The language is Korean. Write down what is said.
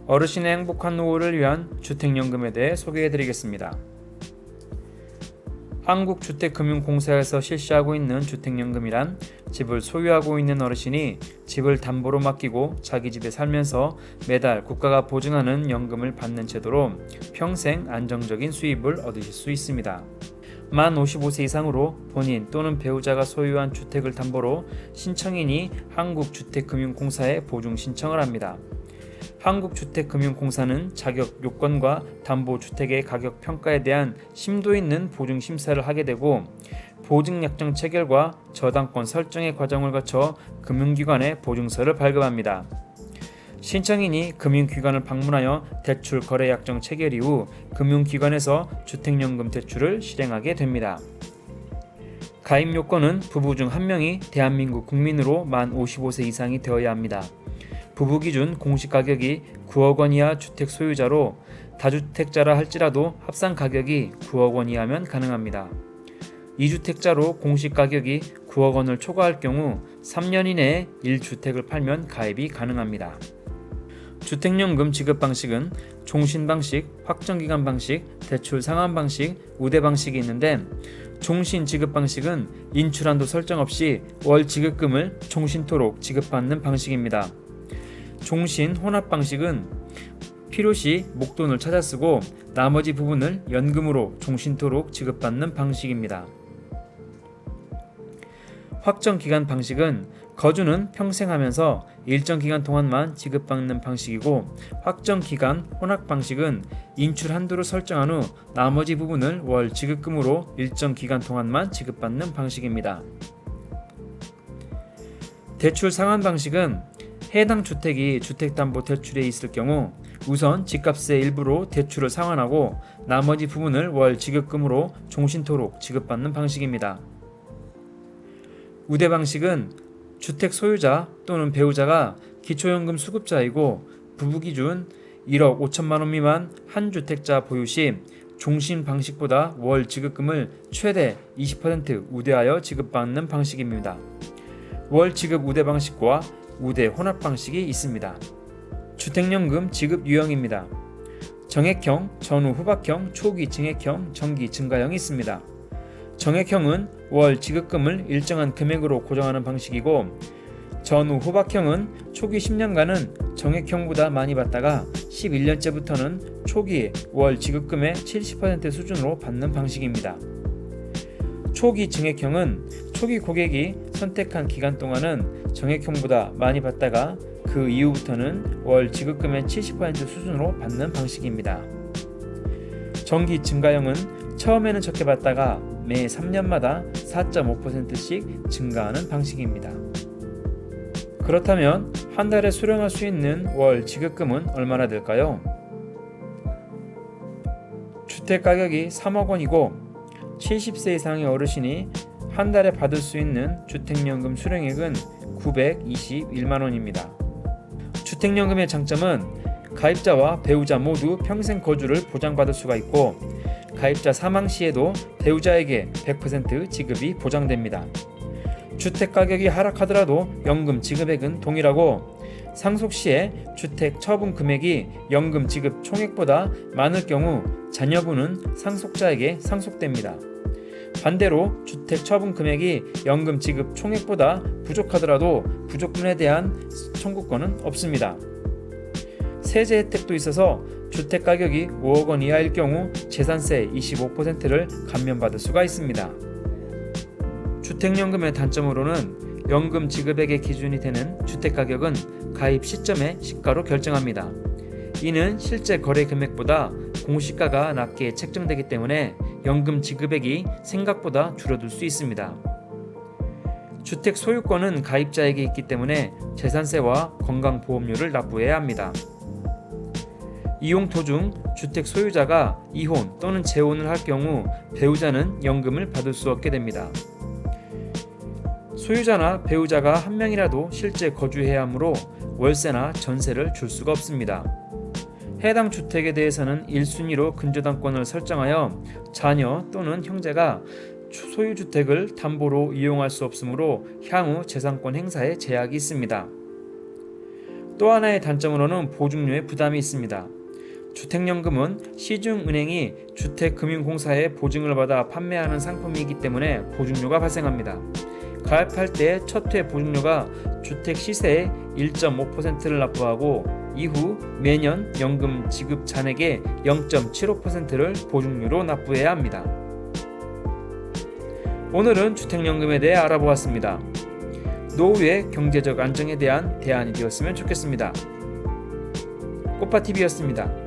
어르신의 행복한 노후를 위한 주택연금에 대해 소개해드리겠습니다. 한국주택금융공사에서 실시하고 있는 주택연금이란 집을 소유하고 있는 어르신이 집을 담보로 맡기고 자기 집에 살면서 매달 국가가 보증하는 연금을 받는 제도로 평생 안정적인 수입을 얻으실 수 있습니다. 만 55세 이상으로 본인 또는 배우자가 소유한 주택을 담보로 신청인이 한국주택금융공사에 보증 신청을 합니다. 한국주택금융공사는 자격 요건과 담보주택의 가격 평가에 대한 심도 있는 보증 심사를 하게 되고 보증약정 체결과 저당권 설정의 과정을 거쳐 금융기관에 보증서를 발급합니다. 신청인이 금융기관을 방문하여 대출 거래약정 체결 이후 금융기관에서 주택연금 대출을 실행하게 됩니다. 가입 요건은 부부 중 한 명이 대한민국 국민으로 만 55세 이상이 되어야 합니다. 부부 기준 공시가격이 9억 원 이하 주택 소유자로 다주택자라 할지라도 합산 가격이 9억 원 이하면 가능합니다. 2주택자로 공시가격이 9억 원을 초과할 경우 3년 이내에 1주택을 팔면 가입이 가능합니다. 주택연금 지급 방식은 종신 방식, 확정기간 방식, 대출 상환 방식, 우대 방식이 있는데 종신 지급 방식은 인출한도 설정 없이 월 지급금을 종신토록 지급받는 방식입니다. 종신 혼합 방식은 필요시 목돈을 찾아 쓰고 나머지 부분을 연금으로 종신토록 지급받는 방식입니다. 확정기간 방식은 거주는 평생 하면서 일정 기간 동안만 지급받는 방식이고 확정기간 혼합 방식은 인출 한도를 설정한 후 나머지 부분을 월 지급금으로 일정 기간 동안만 지급받는 방식입니다. 대출 상환 방식은 해당 주택이 주택담보대출에 있을 경우 우선 집값의 일부로 대출을 상환하고 나머지 부분을 월 지급금으로 종신토록 지급받는 방식입니다. 우대 방식은 주택 소유자 또는 배우자가 기초연금 수급자이고 부부 기준 1억 5천만 원 미만 한 주택자 보유 시 종신 방식보다 월 지급금을 최대 20% 우대하여 지급받는 방식입니다. 월 지급 우대 방식과 우대 혼합 방식이 있습니다. 주택연금 지급 유형입니다. 정액형, 전후 후박형, 초기 증액형, 정기 증가형이 있습니다. 정액형은 월 지급금을 일정한 금액으로 고정하는 방식이고 전후 후박형은 초기 10년간은 정액형보다 많이 받다가 11년째부터는 초기 월 지급금의 70% 수준으로 받는 방식입니다. 초기 증액형은 초기 고객이 선택한 기간 동안은 정액형보다 많이 받다가 그 이후부터는 월 지급금의 70% 수준으로 받는 방식입니다. 정기 증가형은 처음에는 적게 받다가 매 3년마다 4.5%씩 증가하는 방식입니다. 그렇다면 한 달에 수령할 수 있는 월 지급금은 얼마나 될까요? 주택 가격이 3억 원이고 70세 이상의 어르신이 한 달에 받을 수 있는 주택연금 수령액은 921만 원입니다. 주택연금의 장점은 가입자와 배우자 모두 평생 거주를 보장받을 수가 있고 가입자 사망 시에도 배우자에게 100% 지급이 보장됩니다. 주택 가격이 하락하더라도 연금 지급액은 동일하고 상속 시에 주택 처분 금액이 연금 지급 총액보다 많을 경우 자녀분은 상속자에게 상속됩니다. 반대로 주택 처분 금액이 연금 지급 총액보다 부족하더라도 부족분에 대한 청구권은 없습니다. 세제 혜택도 있어서 주택 가격이 5억 원 이하일 경우 재산세 25%를 감면받을 수가 있습니다. 주택연금의 단점으로는 연금 지급액의 기준이 되는 주택 가격은 가입 시점에 시가로 결정합니다. 이는 실제 거래 금액보다 공시가가 낮게 책정되기 때문에 연금 지급액이 생각보다 줄어들 수 있습니다. 주택 소유권은 가입자에게 있기 때문에 재산세와 건강보험료를 납부해야 합니다. 이용 도중 주택 소유자가 이혼 또는 재혼을 할 경우 배우자는 연금을 받을 수 없게 됩니다. 소유자나 배우자가 한 명이라도 실제 거주해야 하므로 월세나 전세를 줄 수가 없습니다. 해당 주택에 대해서는 1순위로 근저당권을 설정하여 자녀 또는 형제가 소유주택을 담보로 이용할 수 없으므로 향후 재산권 행사에 제약이 있습니다. 또 하나의 단점으로는 보증료의 부담이 있습니다. 주택연금은 시중은행이 주택금융공사에 보증을 받아 판매하는 상품이기 때문에 보증료가 발생합니다. 가입할 때 첫 회 보증료가 주택 시세의 1.5%를 납부하고 이후 매년 연금 지급 잔액의 0.75%를 보증료로 납부해야 합니다. 오늘은 주택연금에 대해 알아보았습니다. 노후의 경제적 안정에 대한 대안이 되었으면 좋겠습니다. 꽃파TV였습니다.